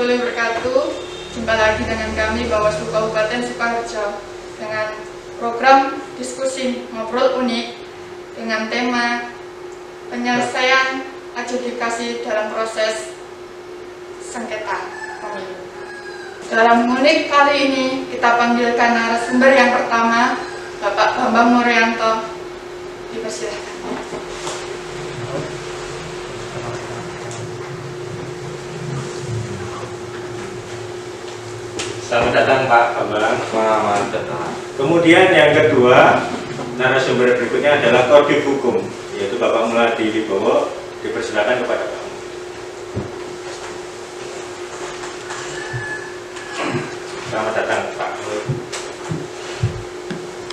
warahmatullahi wabarakatuh. Jumpa lagi dengan kami Bawaslu Kabupaten Sukoharjo dengan program diskusi ngobrol unik dengan tema penyelesaian adjudikasi dalam proses sengketa pemilu. Dalam unik kali ini kita panggilkan narasumber yang pertama, Bapak Bambang Muryanto. Dipersilahkan. Selamat datang Pak Bambang. Selamat datang. Kemudian yang kedua, narasumber berikutnya adalah Kodim Hukum, yaitu Bapak Muladi Wibowo. Dipersilakan kepada Pak. Selamat datang Pak.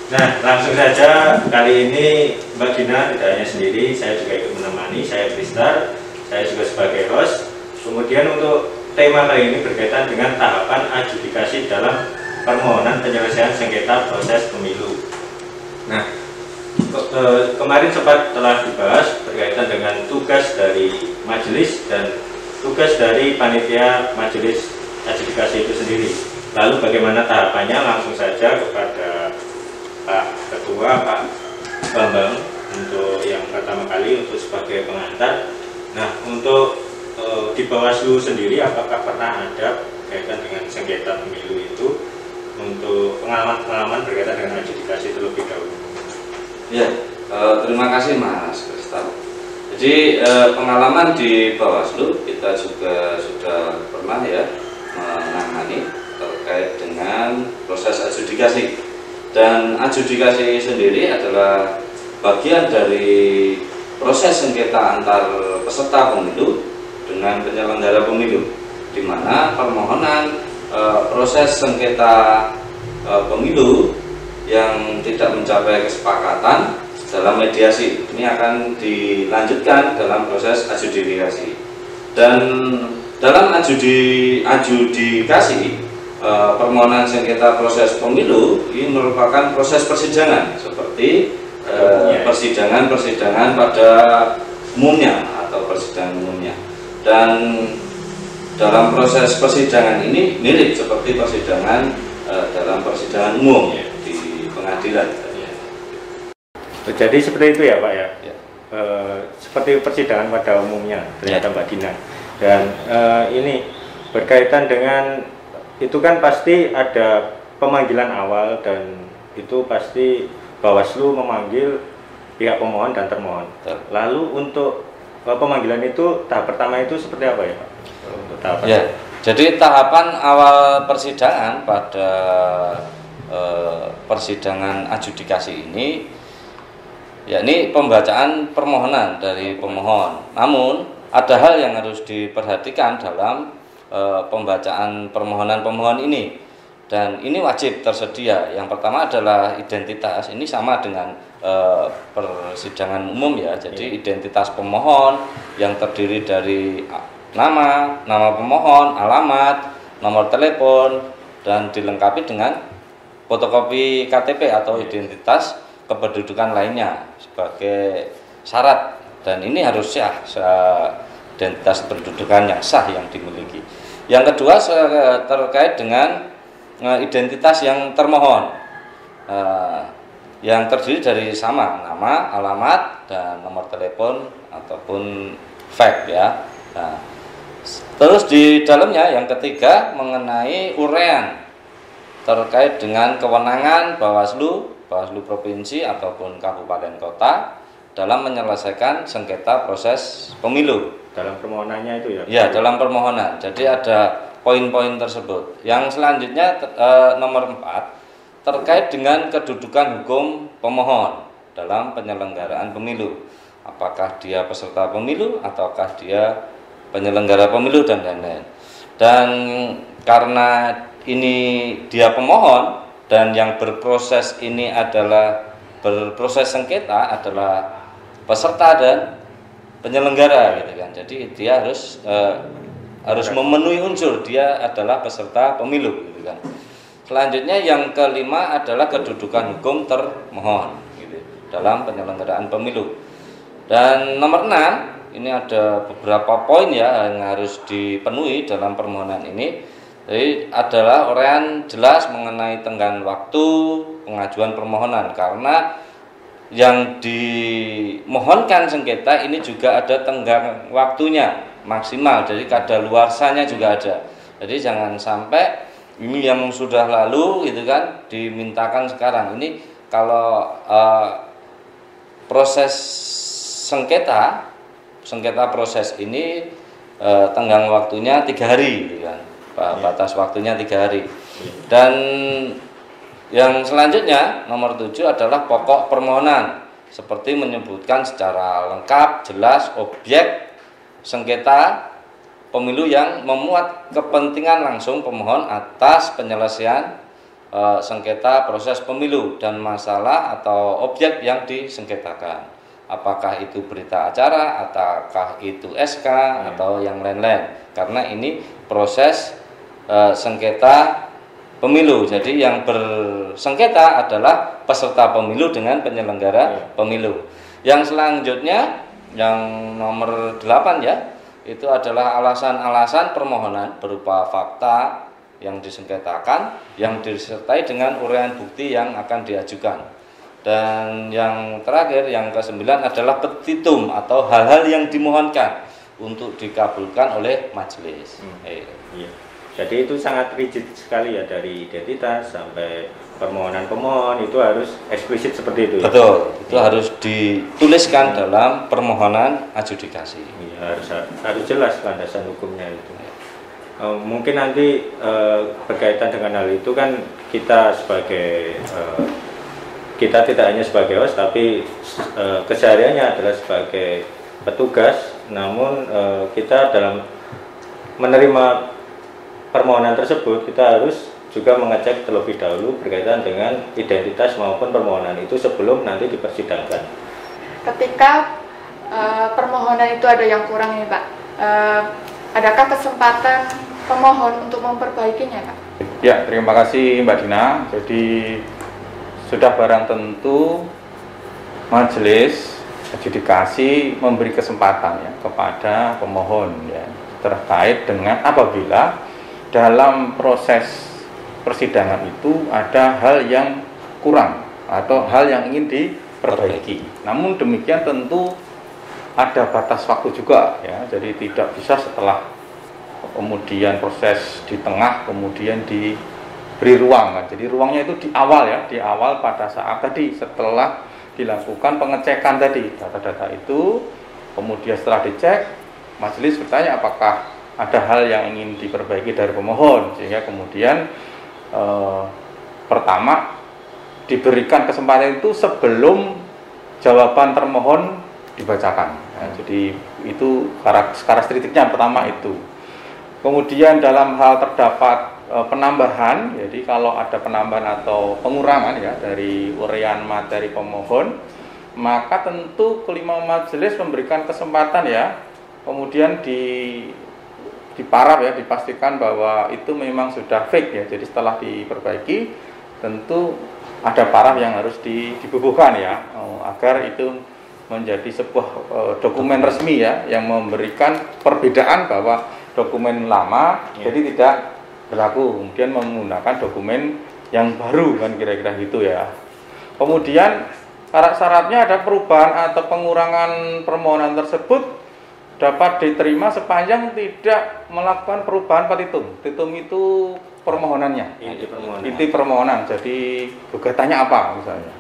Nah, langsung saja kali ini Mbak Dina tidak hanya sendiri, saya juga ikut menemani. Saya Tristar, saya juga sebagai host. Kemudian untuk tema kali ini berkaitan dengan tahapan adjudikasi dalam permohonan penyelesaian sengketa proses pemilu. Nah, kemarin sempat telah dibahas berkaitan dengan tugas dari majelis dan tugas dari panitia majelis adjudikasi itu sendiri. Lalu bagaimana tahapannya? Langsung saja kepada Pak Ketua, Pak Bambang, untuk yang pertama kali untuk sebagai pengantar. Nah, untuk di Bawaslu sendiri, apakah pernah ada berkaitan dengan sengketa pemilu itu untuk pengalaman-pengalaman berkaitan dengan adjudikasi terlebih dahulu? Ya, terima kasih Mas Kristal. Jadi pengalaman di Bawaslu kita juga sudah pernah ya menangani terkait dengan proses adjudikasi. Dan adjudikasi sendiri adalah bagian dari proses sengketa antar peserta pemilu dengan penyelenggara pemilu, di mana permohonan proses sengketa pemilu yang tidak mencapai kesepakatan dalam mediasi ini akan dilanjutkan dalam proses adjudikasi. Dan dalam adjudikasi permohonan sengketa proses pemilu ini merupakan proses persidangan seperti persidangan pada umumnya atau persidangan umumnya. Dan dalam proses persidangan ini mirip seperti persidangan dalam persidangan umum ya, di pengadilan. Ya. Jadi seperti itu ya Pak ya? Ya. Seperti persidangan pada umumnya ternyata ya. Mbak Dina. Dan ini berkaitan dengan itu kan pasti ada pemanggilan awal dan itu pasti Bawaslu memanggil pihak pemohon dan termohon. Betul. Lalu untuk pemanggilan itu tahap pertama itu seperti apa ya Pak? Untuk tahapan ya, jadi tahapan awal persidangan pada persidangan adjudikasi ini yakni pembacaan permohonan dari pemohon. Namun ada hal yang harus diperhatikan dalam pembacaan permohonan pemohon ini, dan ini wajib tersedia. Yang pertama adalah identitas. Ini sama dengan persidangan umum ya. Jadi identitas pemohon yang terdiri dari nama pemohon, alamat, nomor telepon, dan dilengkapi dengan fotokopi KTP atau identitas kependudukan lainnya sebagai syarat. Dan ini harus sah, identitas kependudukan yang sah yang dimiliki. Yang kedua terkait dengan identitas yang termohon, yang terdiri dari sama nama, alamat, dan nomor telepon ataupun fax ya. Nah, terus di dalamnya yang ketiga mengenai uraian terkait dengan kewenangan Bawaslu provinsi ataupun kabupaten kota dalam menyelesaikan sengketa proses pemilu. Dalam permohonannya itu ya? Ya, dalam permohonan. Jadi ada poin-poin tersebut. Yang selanjutnya nomor 4 terkait dengan kedudukan hukum pemohon dalam penyelenggaraan pemilu. Apakah dia peserta pemilu ataukah dia penyelenggara pemilu dan lain-lain. Dan karena ini dia pemohon dan yang berproses ini adalah berproses sengketa adalah peserta dan penyelenggara gitu kan. Jadi dia harus memenuhi unsur dia adalah peserta pemilu gitu kan. Selanjutnya yang kelima adalah kedudukan hukum termohon gitu, dalam penyelenggaraan pemilu. Dan nomor 6 ini ada beberapa poin ya yang harus dipenuhi dalam permohonan ini. Jadi adalah uraian jelas mengenai tenggang waktu pengajuan permohonan, karena yang dimohonkan sengketa ini juga ada tenggang waktunya maksimal, jadi kadaluarsanya juga ada. Jadi jangan sampai ini yang sudah lalu gitu kan dimintakan sekarang. Ini kalau proses sengketa proses ini tenggang waktunya 3 hari gitu kan, batas waktunya 3 hari. Dan yang selanjutnya nomor 7 adalah pokok permohonan, seperti menyebutkan secara lengkap jelas objek sengketa pemilu yang memuat kepentingan langsung pemohon atas penyelesaian sengketa proses pemilu dan masalah atau objek yang disengketakan. Apakah itu berita acara, ataukah itu SK atau yang lain-lain. Karena ini proses sengketa pemilu. Jadi yang bersengketa adalah peserta pemilu dengan penyelenggara pemilu. Yang selanjutnya yang nomor 8 ya, itu adalah alasan-alasan permohonan berupa fakta yang disengketakan yang disertai dengan uraian bukti yang akan diajukan. Dan yang terakhir yang ke-9 adalah petitum atau hal-hal yang dimohonkan untuk dikabulkan oleh majelis. Iya. Jadi itu sangat rigid sekali ya, dari identitas sampai permohonan pemohon itu harus eksplisit seperti itu. Betul, itu harus dituliskan dalam permohonan adjudikasi. Iya, harus jelas landasan hukumnya itu. Mungkin nanti berkaitan dengan hal itu kan kita sebagai kita tidak hanya sebagai host tapi kesehariannya adalah sebagai petugas. Namun kita dalam menerima permohonan tersebut kita harus juga mengecek terlebih dahulu berkaitan dengan identitas maupun permohonan itu sebelum nanti dipersidangkan. Ketika permohonan itu ada yang kurang nih Pak, adakah kesempatan pemohon untuk memperbaikinya Pak? Ya, terima kasih Mbak Dina. Jadi sudah barang tentu majelis adjudikasi memberi kesempatan ya kepada pemohon ya terkait dengan apabila dalam proses persidangan itu ada hal yang kurang atau hal yang ingin diperbaiki. Namun demikian tentu ada batas waktu juga ya. Jadi tidak bisa setelah kemudian proses di tengah kemudian diberi ruang kan. Jadi ruangnya itu di awal ya, di awal pada saat tadi setelah dilakukan pengecekan tadi data-data itu, kemudian setelah dicek majelis bertanya apakah ada hal yang ingin diperbaiki dari pemohon, sehingga kemudian pertama diberikan kesempatan itu sebelum jawaban termohon dibacakan ya, jadi itu karakteristiknya pertama itu. Kemudian dalam hal terdapat penambahan, jadi kalau ada penambahan atau pengurangan ya dari uraian materi pemohon, maka tentu kelima majelis memberikan kesempatan ya, kemudian diparaf ya, dipastikan bahwa itu memang sudah fake ya. Jadi setelah diperbaiki tentu ada paraf yang harus dibubuhkan ya, agar itu menjadi sebuah dokumen resmi ya, yang memberikan perbedaan bahwa dokumen lama jadi tidak berlaku, kemudian menggunakan dokumen yang baru kan, kira-kira gitu ya. Kemudian syarat-syaratnya ada perubahan atau pengurangan permohonan tersebut dapat diterima sepanjang tidak melakukan perubahan petitum. Petitum itu permohonannya, inti permohonan. Jadi gugatannya apa misalnya.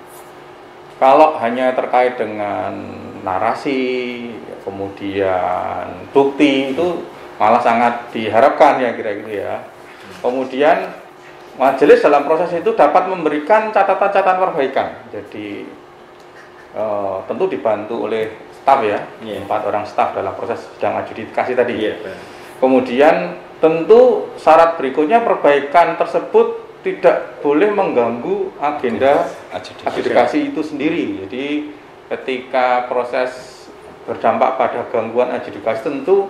Kalau hanya terkait dengan narasi, kemudian bukti, itu malah sangat diharapkan ya kira-kira ya. Kemudian majelis dalam proses itu dapat memberikan catatan-catatan perbaikan. Jadi tentu dibantu oleh staf ya, 4 orang staf dalam proses sidang adjudikasi tadi. Kemudian tentu syarat berikutnya perbaikan tersebut tidak boleh mengganggu agenda adjudikasi itu sendiri. Jadi ketika proses berdampak pada gangguan adjudikasi tentu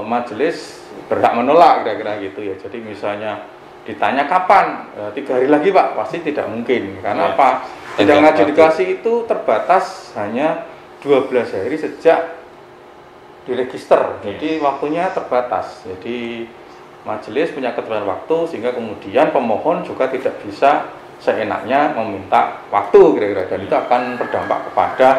majelis berhak menolak, kira-kira gitu ya. Jadi misalnya ditanya kapan, 3 hari lagi Pak, pasti tidak mungkin. Karena apa? Sidang adjudikasi itu terbatas hanya 12 hari sejak diregister, jadi waktunya terbatas. Jadi majelis punya ketentuan waktu sehingga kemudian pemohon juga tidak bisa seenaknya meminta waktu kira-kira, dan itu akan berdampak kepada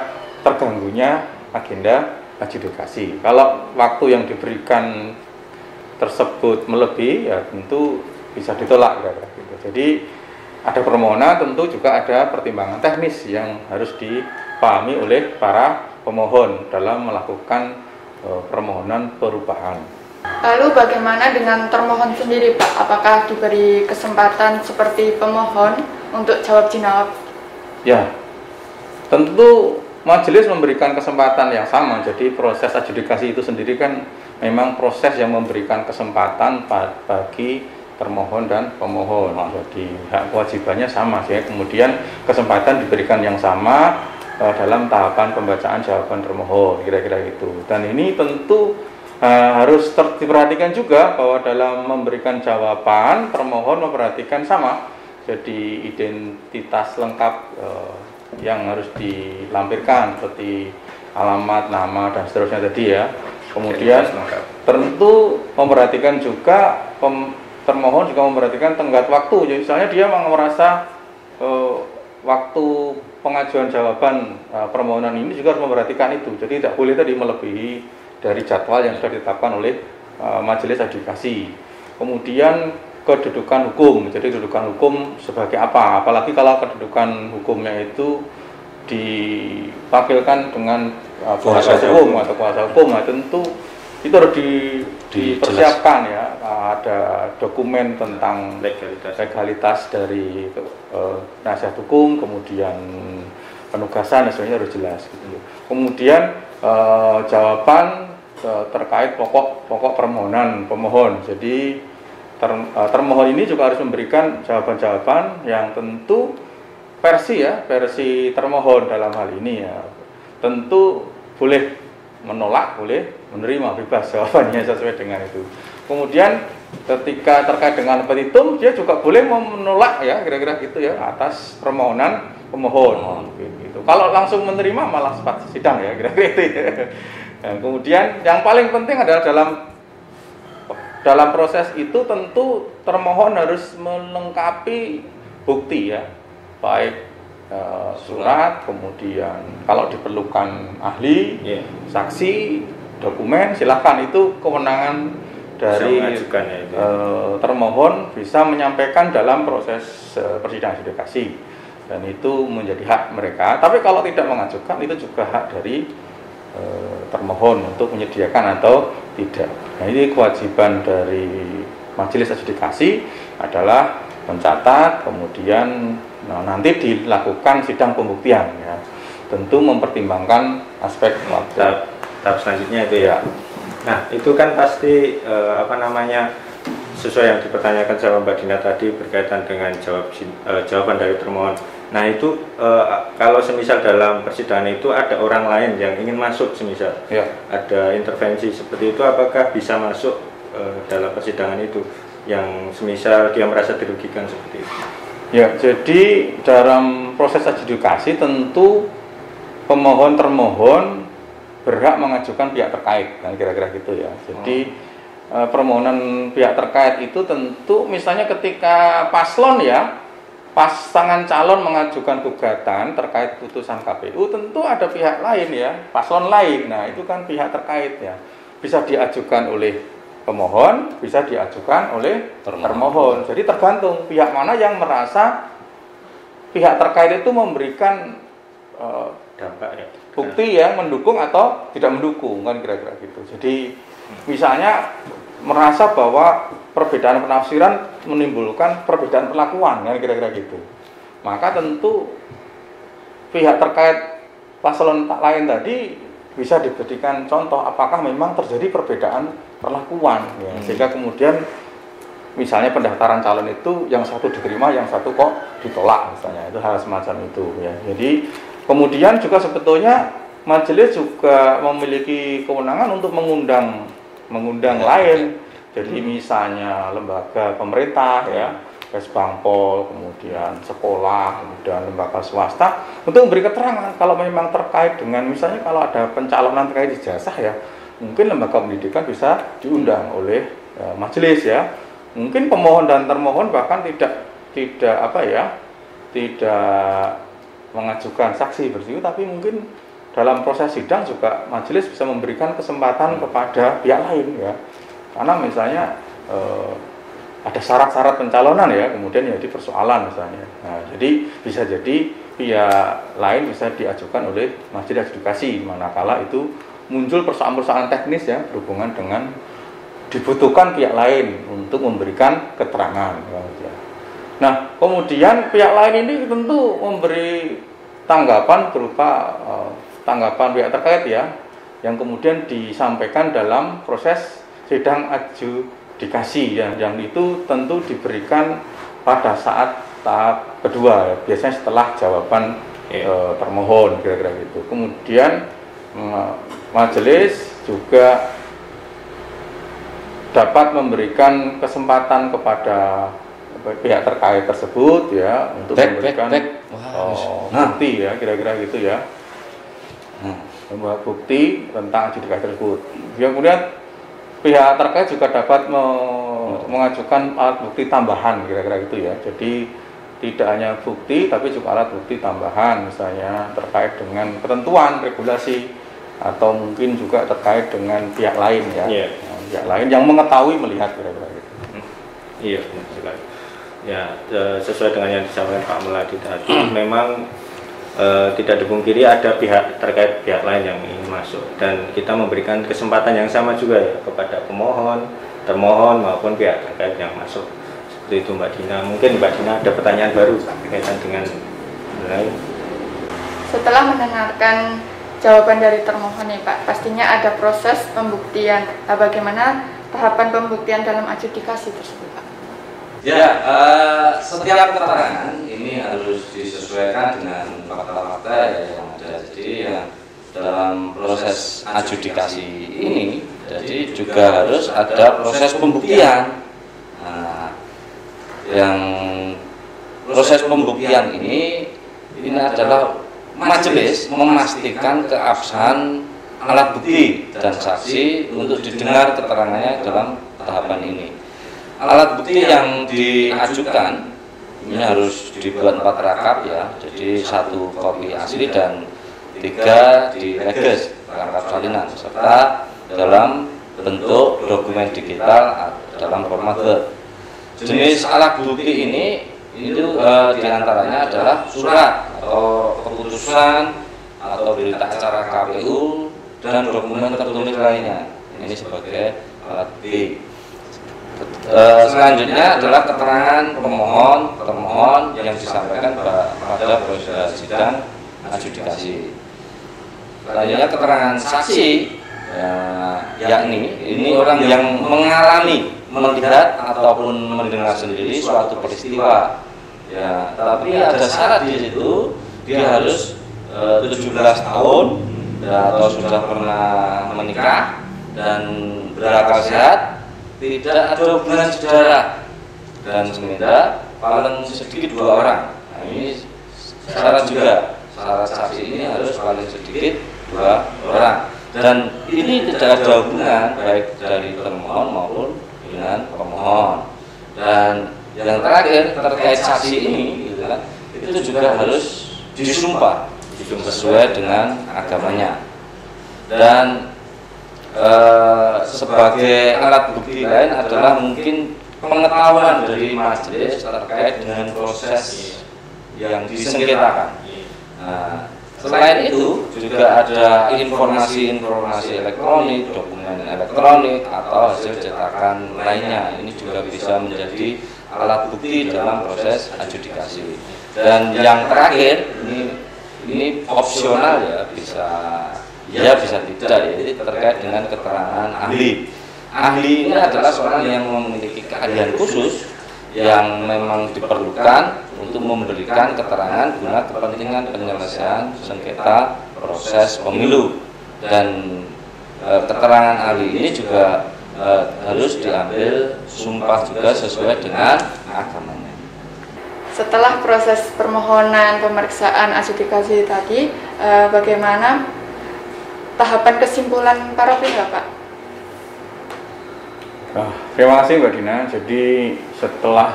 terganggunya agenda adjudikasi. Kalau waktu yang diberikan tersebut melebihi, ya tentu bisa ditolak kira-kira gitu. Jadi ada permohonan, tentu juga ada pertimbangan teknis yang harus dipahami oleh para pemohon dalam melakukan permohonan perubahan. Lalu bagaimana dengan termohon sendiri, Pak? Apakah diberi kesempatan seperti pemohon untuk jawab jawab? Ya, tentu majelis memberikan kesempatan yang sama. Jadi proses adjudikasi itu sendiri kan memang proses yang memberikan kesempatan bagi termohon dan pemohon. Jadi hak kewajibannya sama, sehingga kemudian kesempatan diberikan yang sama dalam tahapan pembacaan jawaban termohon, kira-kira itu. Dan ini tentu harus diperhatikan juga bahwa dalam memberikan jawaban termohon memperhatikan sama. Jadi identitas lengkap yang harus dilampirkan seperti alamat, nama, dan seterusnya tadi ya. Kemudian tentu memperhatikan juga termohon juga memperhatikan tenggat waktu. Jadi misalnya dia merasa waktu pengajuan jawaban permohonan ini juga harus memperhatikan itu. Jadi tidak boleh tadi melebihi dari jadwal yang sudah ditetapkan oleh majelis adjudikasi. Kemudian kedudukan hukum. Jadi kedudukan hukum sebagai apa? Apalagi kalau kedudukan hukumnya itu diwakilkan dengan kuasa hukum atau kuasa hukum, nah, tentu itu harus dipersiapkan ya. Ada dokumen tentang legalitas dari nasihat hukum, kemudian penugasan dan sebagainya harus jelas gitu. Kemudian jawaban terkait pokok permohonan pemohon. Jadi termohon ini juga harus memberikan jawaban-jawaban yang tentu versi termohon dalam hal ini ya. Tentu boleh menolak, boleh menerima, bebas jawabannya sesuai dengan itu. Kemudian ketika terkait dengan petitum, dia juga boleh menolak ya, kira-kira gitu ya, atas permohonan pemohon gitu. Kalau langsung menerima malah sempat sidang ya, kira-kira itu ya. Dan kemudian yang paling penting adalah dalam proses itu tentu termohon harus melengkapi bukti ya, baik surat, kemudian kalau diperlukan ahli, saksi, dokumen, silakan, itu kewenangan dari termohon bisa menyampaikan dalam proses persidangan adjudikasi, dan itu menjadi hak mereka. Tapi kalau tidak mengajukan, itu juga hak dari termohon untuk menyediakan atau tidak. Nah, ini kewajiban dari majelis adjudikasi adalah mencatat, kemudian nanti dilakukan sidang pembuktian ya. Tentu mempertimbangkan aspek waktu. Tahap selanjutnya itu ya. Nah, itu kan pasti sesuai yang dipertanyakan sama Mbak Dina tadi berkaitan dengan jawaban dari termohon. Nah, itu kalau semisal dalam persidangan itu ada orang lain yang ingin masuk, semisal ada intervensi seperti itu, apakah bisa masuk dalam persidangan itu, yang semisal dia merasa dirugikan seperti itu? Ya, jadi dalam proses adjudikasi tentu pemohon termohon berhak mengajukan pihak terkait, kan kira-kira gitu ya. Jadi permohonan pihak terkait itu tentu misalnya ketika paslon ya, pasangan calon mengajukan gugatan terkait putusan KPU, tentu ada pihak lain ya, paslon lain. Nah, itu kan pihak terkait ya. Bisa diajukan oleh pemohon, bisa diajukan oleh termohon. Jadi tergantung pihak mana yang merasa pihak terkait itu memberikan dampak ya, bukti yang mendukung atau tidak mendukung, kan kira-kira gitu. Jadi misalnya merasa bahwa perbedaan penafsiran menimbulkan perbedaan perlakuan, kan kira-kira gitu. Maka tentu pihak terkait paslon lain tadi bisa diberikan contoh apakah memang terjadi perbedaan perlakuan ya. Sehingga kemudian misalnya pendaftaran calon itu yang satu diterima, yang satu kok ditolak misalnya, itu hal semacam itu ya. Jadi kemudian juga sebetulnya majelis juga memiliki kewenangan untuk mengundang lain. Jadi misalnya lembaga pemerintah ya, Kesbangpol, kemudian sekolah, kemudian lembaga swasta untuk memberi keterangan kalau memang terkait dengan misalnya kalau ada pencalonan terkait ijazah ya, mungkin lembaga pendidikan bisa diundang oleh majelis ya. Mungkin pemohon dan termohon bahkan tidak mengajukan saksi bersih, tapi mungkin dalam proses sidang juga majelis bisa memberikan kesempatan kepada pihak lain ya. Karena misalnya ada syarat-syarat pencalonan ya, kemudian jadi persoalan misalnya. Nah, jadi bisa jadi pihak lain bisa diajukan oleh majelis adjudikasi manakala itu muncul persoalan-persoalan teknis ya berhubungan dengan dibutuhkan pihak lain untuk memberikan keterangan. Nah, kemudian pihak lain ini tentu memberi tanggapan berupa tanggapan pihak terkait ya, yang kemudian disampaikan dalam proses sidang adjudikasi ya, yang itu tentu diberikan pada saat tahap kedua ya, biasanya setelah jawaban termohon kira-kira gitu. Kemudian majelis juga dapat memberikan kesempatan kepada pihak terkait tersebut ya untuk memberikan bukti ya, kira-kira gitu ya, membuat bukti tentang adjudikasi tersebut. Kemudian pihak terkait juga dapat mengajukan alat bukti tambahan, kira-kira gitu ya. Jadi tidak hanya bukti tapi juga alat bukti tambahan, misalnya terkait dengan ketentuan regulasi atau mungkin juga terkait dengan pihak lain ya, pihak lain yang mengetahui melihat, kira-kira gitu. Iya, sekali. Ya, sesuai dengan yang disampaikan Pak Meladi tadi, memang tidak dipungkiri ada pihak terkait pihak lain yang ingin masuk, dan kita memberikan kesempatan yang sama juga ya kepada pemohon, termohon maupun pihak terkait yang masuk. Seperti itu Mbak Dina. Mungkin Mbak Dina ada pertanyaan baru berkaitan dengan lain. Setelah mendengarkan jawaban dari termohon nih Pak, pastinya ada proses pembuktian. Bagaimana tahapan pembuktian dalam adjudikasi tersebut Pak? Ya, setiap keterangan ini harus disesuaikan dengan fakta-fakta yang ada. Jadi ya, dalam proses adjudikasi ini, jadi juga harus ada proses pembuktian. Nah, yang proses pembuktian ini adalah majelis memastikan keabsahan alat bukti dan saksi untuk didengar keterangannya dalam tahapan ini. Alat bukti yang diajukan ini harus dibuat 4 rakap ya, jadi 1 kopi asli dan 3 direges rangkap salinan, serta dalam bentuk dokumen digital dalam format Word. Jenis alat bukti ini itu diantaranya adalah surat atau keputusan atau berita acara KPU dan dokumen tertulis lainnya. Ini sebagai alat bukti. Selanjutnya adalah keterangan pemohon, termohon yang disampaikan pada proses sidang adjudikasi. Selanjutnya keterangan saksi, yakni ini orang yang mengalami, melihat ataupun mendengar sendiri suatu peristiwa. Ya, tapi ada syarat di situ, dia harus 17 tahun atau sudah pernah menikah dan berakal sehat, tidak ada hubungan saudara, dan semenjak paling sedikit 2 orang. Nah, ini syarat juga. Syarat saksi ini harus paling sedikit 2 orang. Dan ini tidak ada hubungan baik dari termohon maupun dengan pemohon. Dan yang terakhir terkait saksi ini, gitu kan, itu juga harus disumpah sesuai dengan agamanya. Dan sebagai alat bukti lain adalah mungkin pengetahuan dari majelis terkait dengan proses yang disengketakan. Nah, selain itu juga ada informasi-informasi elektronik, dokumen elektronik atau hasil cetakan lainnya. Ini juga bisa menjadi alat bukti dalam proses adjudikasi. Dan yang terakhir ini opsional ya, bisa tidak ya, jadi terkait dengan keterangan ahli. Ahli ini adalah seorang yang memiliki keahlian khusus yang memang diperlukan untuk memberikan keterangan guna kepentingan penyelesaian sengketa proses pemilu. Dan keterangan ahli ini juga harus diambil sumpah juga sesuai dengan agamanya. Setelah proses permohonan pemeriksaan adjudikasi tadi, bagaimana tahapan kesimpulan para pihak, Pak? Terima kasih Mbak Dina. Jadi setelah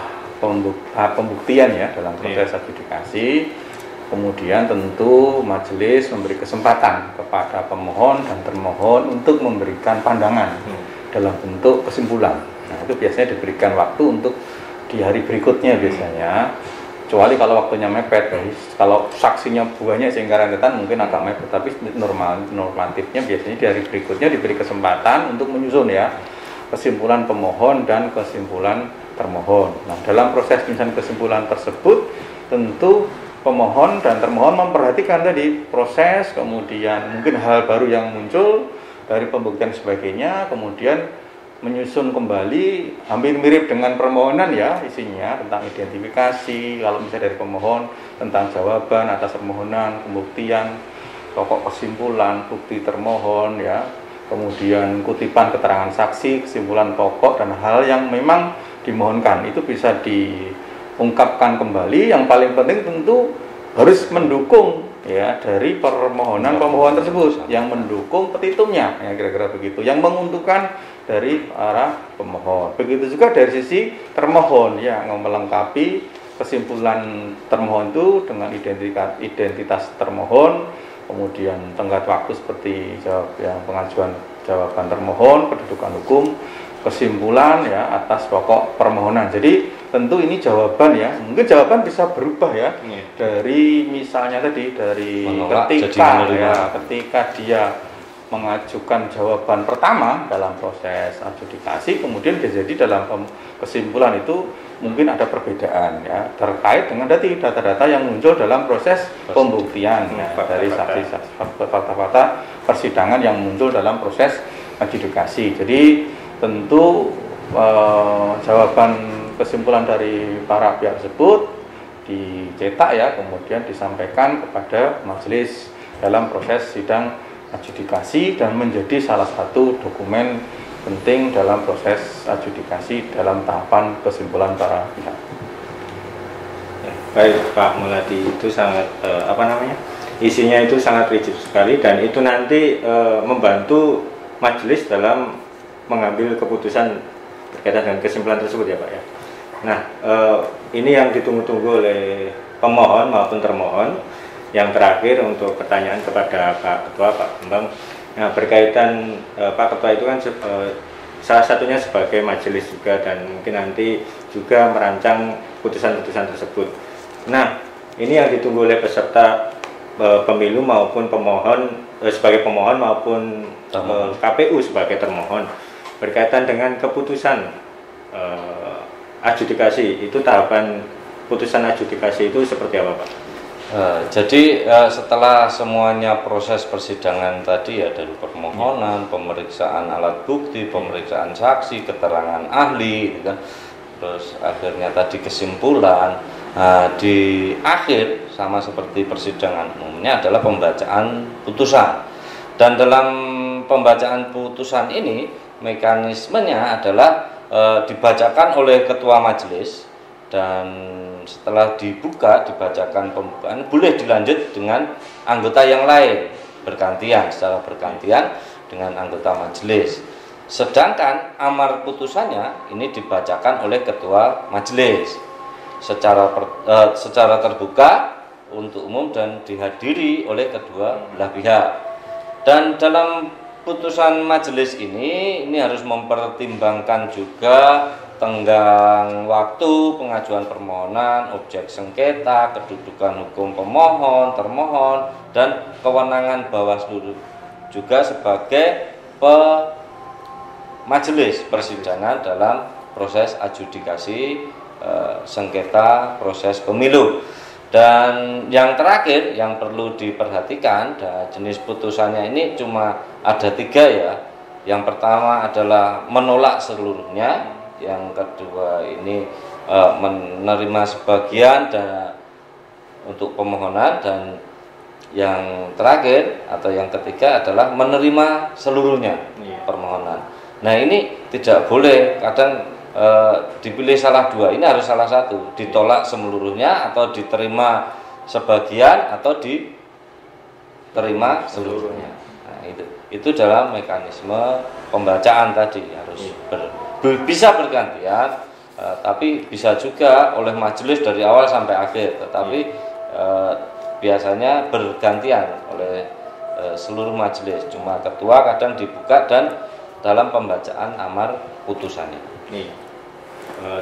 pembuktian ya dalam proses adjudikasi, kemudian tentu majelis memberi kesempatan kepada pemohon dan termohon untuk memberikan pandangan dalam bentuk kesimpulan. Nah, itu biasanya diberikan waktu untuk di hari berikutnya biasanya. Kecuali kalau waktunya mepet, kalau saksinya banyak sehingga rentetan mungkin agak mepet, tapi normatifnya biasanya di hari berikutnya diberi kesempatan untuk menyusun ya kesimpulan pemohon dan kesimpulan termohon. Nah, dalam proses penyusunan kesimpulan tersebut tentu pemohon dan termohon memperhatikan tadi proses, kemudian mungkin hal baru yang muncul dari pembuktian sebagainya, kemudian menyusun kembali hampir mirip dengan permohonan ya isinya tentang identifikasi, kalau misalnya dari pemohon tentang jawaban atas permohonan, pembuktian, pokok kesimpulan, bukti termohon ya, kemudian kutipan keterangan saksi, kesimpulan pokok dan hal yang memang dimohonkan itu bisa diungkapkan kembali. Yang paling penting tentu harus mendukung ya dari permohonan pemohon tersebut, yang mendukung petitumnya ya, kira-kira begitu, yang menguntungkan dari para pemohon. Begitu juga dari sisi termohon ya, melengkapi kesimpulan termohon itu dengan identitas termohon, kemudian tenggat waktu seperti pengajuan jawaban termohon, kedudukan hukum, kesimpulan ya atas pokok permohonan. Jadi tentu ini jawaban ya, mungkin jawaban bisa berubah ya, dari misalnya tadi dari menolak, ketika dia mengajukan jawaban pertama dalam proses adjudikasi, kemudian jadi dalam kesimpulan itu mungkin ada perbedaan ya terkait dengan data-data yang muncul dalam proses pembuktian ya, dari saksi-saksi fakta-fakta persidangan yang muncul dalam proses adjudikasi. Jadi tentu jawaban kesimpulan dari para pihak tersebut dicetak ya, kemudian disampaikan kepada majelis dalam proses sidang adjudikasi dan menjadi salah satu dokumen penting dalam proses adjudikasi dalam tahapan kesimpulan para pihak. Baik Pak Muladi, itu sangat isinya itu sangat rigid sekali dan itu nanti membantu majelis dalam mengambil keputusan berkaitan dengan kesimpulan tersebut ya Pak ya. Nah, ini yang ditunggu-tunggu oleh pemohon maupun termohon. Yang terakhir untuk pertanyaan kepada Pak Ketua, Pak Bambang. Nah, berkaitan Pak Ketua itu kan salah satunya sebagai majelis juga dan mungkin nanti juga merancang putusan-putusan tersebut. Nah, ini yang ditunggu oleh peserta pemilu maupun pemohon sebagai pemohon maupun KPU sebagai termohon berkaitan dengan keputusan adjudikasi. Itu tahapan putusan adjudikasi itu seperti apa Pak? Jadi setelah semuanya proses persidangan tadi ya, dari permohonan, pemeriksaan alat bukti, pemeriksaan saksi, keterangan ahli, gitu kan, terus akhirnya tadi kesimpulan, di akhir sama seperti persidangan umumnya adalah pembacaan putusan. Dan dalam pembacaan putusan ini mekanismenya adalah dibacakan oleh ketua majelis, dan setelah dibacakan pembukaan, boleh dilanjut dengan anggota yang lain secara bergantian dengan anggota majelis. Sedangkan amar putusannya ini dibacakan oleh ketua majelis secara terbuka untuk umum dan dihadiri oleh kedua belah pihak. Dan dalam putusan majelis ini harus mempertimbangkan juga tenggang waktu pengajuan permohonan, objek sengketa, kedudukan hukum pemohon, termohon, dan kewenangan Bawaslu juga sebagai majelis persidangan dalam proses adjudikasi sengketa proses pemilu. Dan yang terakhir yang perlu diperhatikan, jenis putusannya ini cuma ada 3 ya. Yang pertama adalah menolak seluruhnya, yang kedua ini menerima sebagian dan untuk pemohonan, dan yang terakhir atau yang ketiga adalah menerima seluruhnya permohonan. Nah, ini tidak boleh, kadang dipilih salah 2, ini harus salah satu, ditolak seluruhnya atau diterima sebagian atau diterima seluruhnya. Nah, itu dalam mekanisme pembacaan tadi harus bisa bergantian, tapi bisa juga oleh majelis dari awal sampai akhir, tetapi biasanya bergantian oleh seluruh majelis. Cuma ketua kadang dibuka dan dalam pembacaan amar putusannya.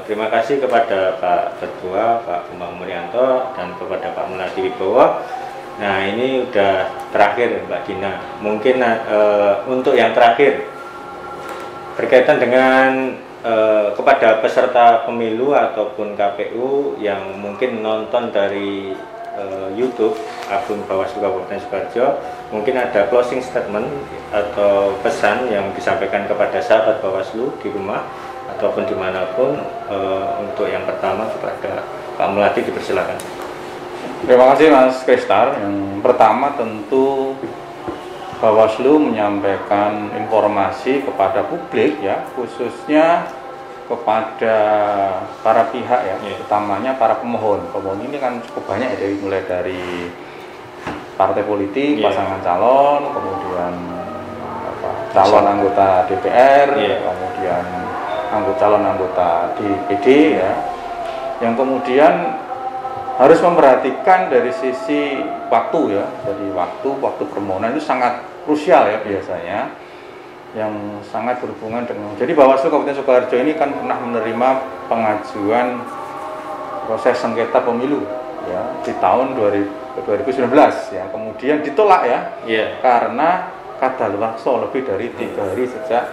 Terima kasih kepada Pak Ketua, Pak Bambang Murianto, dan kepada Pak Melati Wibowo. Nah, ini udah terakhir Mbak Gina. Mungkin untuk yang terakhir berkaitan dengan kepada peserta pemilu ataupun KPU yang mungkin nonton dari YouTube akun Bawaslu Kabupaten Sukoharjo, mungkin ada closing statement atau pesan yang disampaikan kepada sahabat Bawaslu di rumah ataupun dimanapun. Untuk yang pertama kepada Pak Melati, dipersilakan. Terima kasih Mas Kristar. Yang pertama tentu Bawaslu menyampaikan informasi kepada publik ya, khususnya kepada para pihak ya, utamanya para pemohon. Pemohon ini kan cukup banyak ya, mulai dari partai politik, pasangan calon, kemudian calon anggota DPR, kemudian calon anggota DPD ya, yang kemudian harus memperhatikan dari sisi waktu ya. Jadi waktu permohonan itu sangat krusial ya biasanya, yang sangat berhubungan dengan. Jadi Bawaslu Kabupaten Sukoharjo ini kan pernah menerima pengajuan proses sengketa pemilu ya di tahun 2019 ya, kemudian ditolak ya, karena kadaluarsa lebih dari 3 hari sejak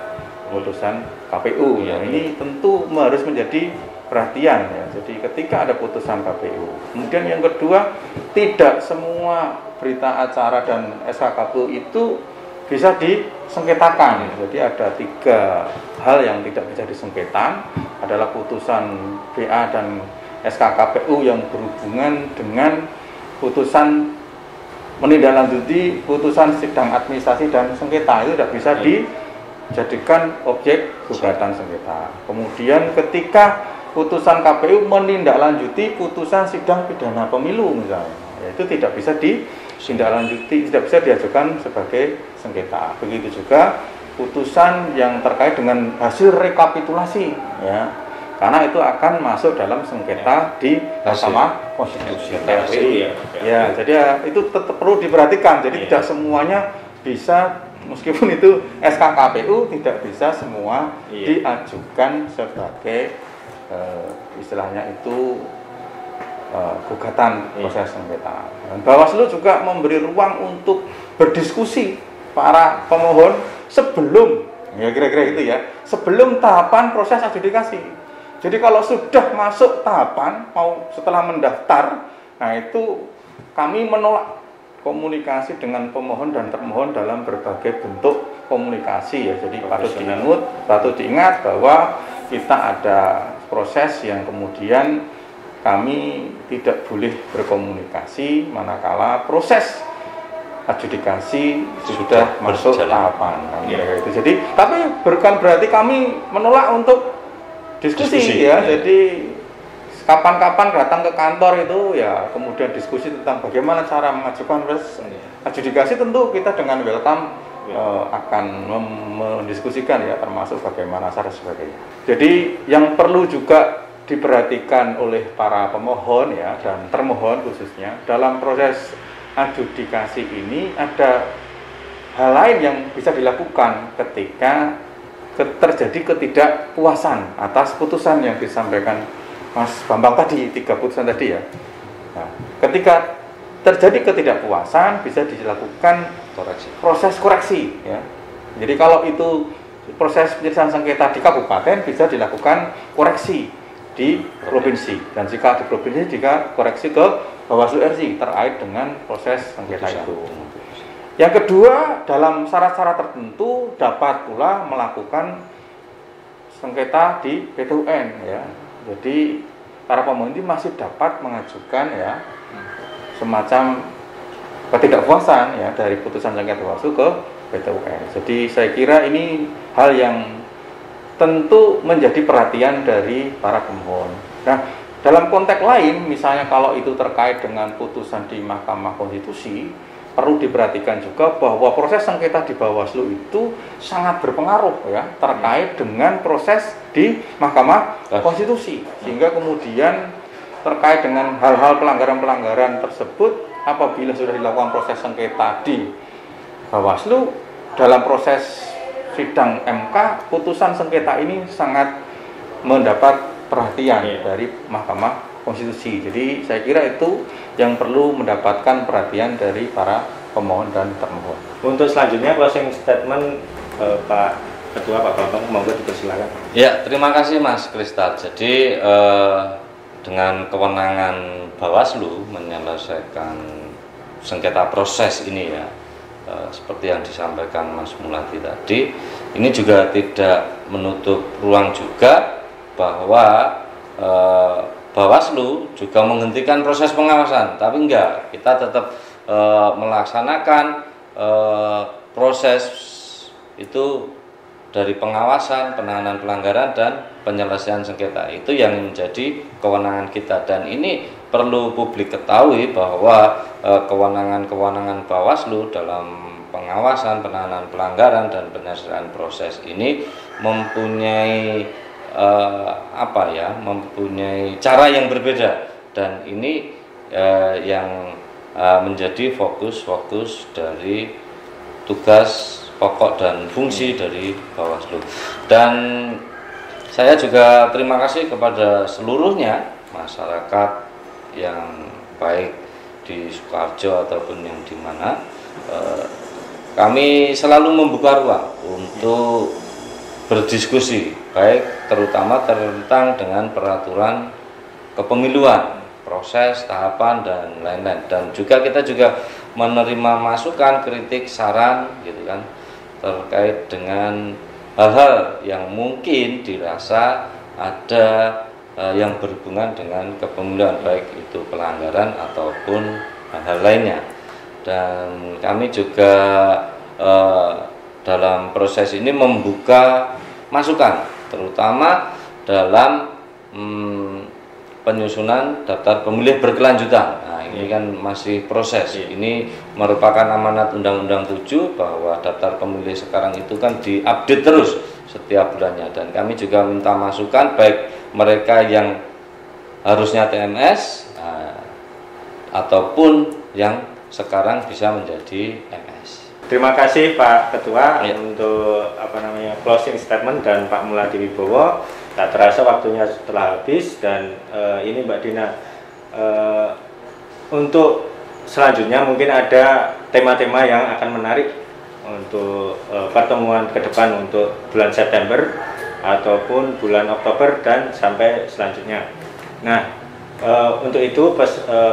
putusan KPU ya. Ini tentu harus menjadi perhatian ya. Jadi ketika ada putusan KPU, kemudian yang kedua, tidak semua berita acara dan SK KPU itu bisa disengketakan. Jadi ada 3 hal yang tidak bisa disengketa, adalah putusan BA dan SK KPU yang berhubungan dengan putusan menindaklanjuti putusan sidang administrasi dan sengketa, itu tidak bisa dijadikan objek gugatan sengketa. Kemudian ketika putusan KPU menindaklanjuti putusan sidang pidana pemilu misalnya, itu tidak bisa ditindaklanjuti, tidak bisa diajukan sebagai sengketa. Begitu juga putusan yang terkait dengan hasil rekapitulasi ya, karena itu akan masuk dalam sengketa di Mahkamah Konstitusi. Ya, jadi itu tetap perlu diperhatikan. Jadi tidak semuanya bisa, meskipun itu SK KPU tidak bisa semua diajukan sebagai istilahnya itu gugatan proses sengketa. Dan Bawaslu juga memberi ruang untuk berdiskusi para pemohon sebelum, ya kira-kira itu ya, sebelum tahapan proses adjudikasi. Jadi kalau sudah masuk tahapan, mau setelah mendaftar, nah itu kami menolak komunikasi dengan pemohon dan termohon dalam berbagai bentuk komunikasi ya. Jadi patut diingat bahwa kita ada proses yang kemudian kami tidak boleh berkomunikasi manakala proses adjudikasi sudah masuk tahapan. Itu. Jadi tapi bukan berarti kami menolak untuk diskusi ya. Jadi kapan-kapan datang ke kantor itu ya, kemudian diskusi tentang bagaimana cara mengajukan proses adjudikasi, tentu kita dengan welcome akan mendiskusikan ya, termasuk bagaimana cara sebagainya. Jadi yang perlu juga diperhatikan oleh para pemohon ya, dan termohon khususnya dalam proses adjudikasi ini, ada hal lain yang bisa dilakukan ketika terjadi ketidakpuasan atas putusan yang disampaikan Mas Bambang tadi, 3 putusan tadi ya. Nah, ketika terjadi ketidakpuasan bisa dilakukan proses koreksi ya. Jadi kalau itu proses penyelesaian sengketa di kabupaten, bisa dilakukan koreksi di provinsi, dan jika di provinsi jika koreksi ke Bawaslu RI terkait dengan proses sengketa itu. Yang kedua, dalam syarat-syarat tertentu dapat pula melakukan sengketa di PT-UN ya. Jadi para pemohon ini masih dapat mengajukan ya semacam ketidakpuasan ya dari putusan sengketa Bawaslu ke PT-UN. Jadi saya kira ini hal yang tentu menjadi perhatian dari para pemohon. Nah, dalam konteks lain, misalnya kalau itu terkait dengan putusan di Mahkamah Konstitusi, perlu diperhatikan juga bahwa proses sengketa di Bawaslu itu sangat berpengaruh ya terkait dengan proses di Mahkamah Konstitusi, sehingga kemudian terkait dengan hal-hal pelanggaran-pelanggaran tersebut apabila sudah dilakukan proses sengketa di Bawaslu, dalam proses sidang MK putusan sengketa ini sangat mendapat perhatian dari Mahkamah Konstitusi. Jadi saya kira itu yang perlu mendapatkan perhatian dari para pemohon dan termohon. Untuk selanjutnya closing statement Pak Ketua, Pak Bambang, monggo dipersilakan. Ya, terima kasih Mas Kristal. Jadi dengan kewenangan Bawaslu menyelesaikan sengketa proses ini ya, seperti yang disampaikan Mas Muladi tadi, ini juga tidak menutup ruang juga bahwa Bawaslu juga menghentikan proses pengawasan, tapi enggak, kita tetap melaksanakan proses itu dari pengawasan, penanganan pelanggaran dan penyelesaian sengketa. Itu yang menjadi kewenangan kita, dan ini perlu publik ketahui bahwa kewenangan-kewenangan Bawaslu dalam pengawasan, penanganan pelanggaran dan penyelesaian proses ini mempunyai mempunyai cara yang berbeda, dan ini yang menjadi fokus dari tugas pokok dan fungsi dari Bawaslu. Dan saya juga terima kasih kepada seluruhnya masyarakat yang baik di Sukoharjo ataupun yang di mana, kami selalu membuka ruang untuk berdiskusi, baik terutama tentang dengan peraturan kepemiluan, proses, tahapan dan lain-lain. Dan juga kita juga menerima masukan, kritik, saran gitu kan, terkait dengan hal-hal yang mungkin dirasa ada yang berhubungan dengan kepemiluan, baik itu pelanggaran ataupun hal-hal lainnya. Dan kami juga dalam proses ini membuka masukan, terutama dalam penyusunan daftar pemilih berkelanjutan. Nah, ini kan masih proses. Ini merupakan amanat Undang-Undang 7 bahwa daftar pemilih sekarang itu kan diupdate terus setiap bulannya, dan kami juga minta masukan baik mereka yang harusnya TMS ataupun yang sekarang bisa menjadi MS. Terima kasih Pak Ketua untuk closing statement, dan Pak Muladi Wibowo. Tak terasa waktunya telah habis, dan ini Mbak Dina, untuk selanjutnya mungkin ada tema-tema yang akan menarik untuk pertemuan ke depan untuk bulan September ataupun bulan Oktober dan sampai selanjutnya. Nah, untuk itu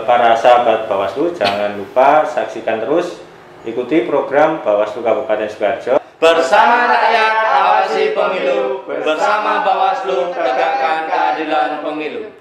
para sahabat Bawaslu jangan lupa saksikan terus, ikuti program Bawaslu Kabupaten Sukoharjo. Bersama rakyat awasi pemilu, bersama Bawaslu tegakkan keadilan pemilu.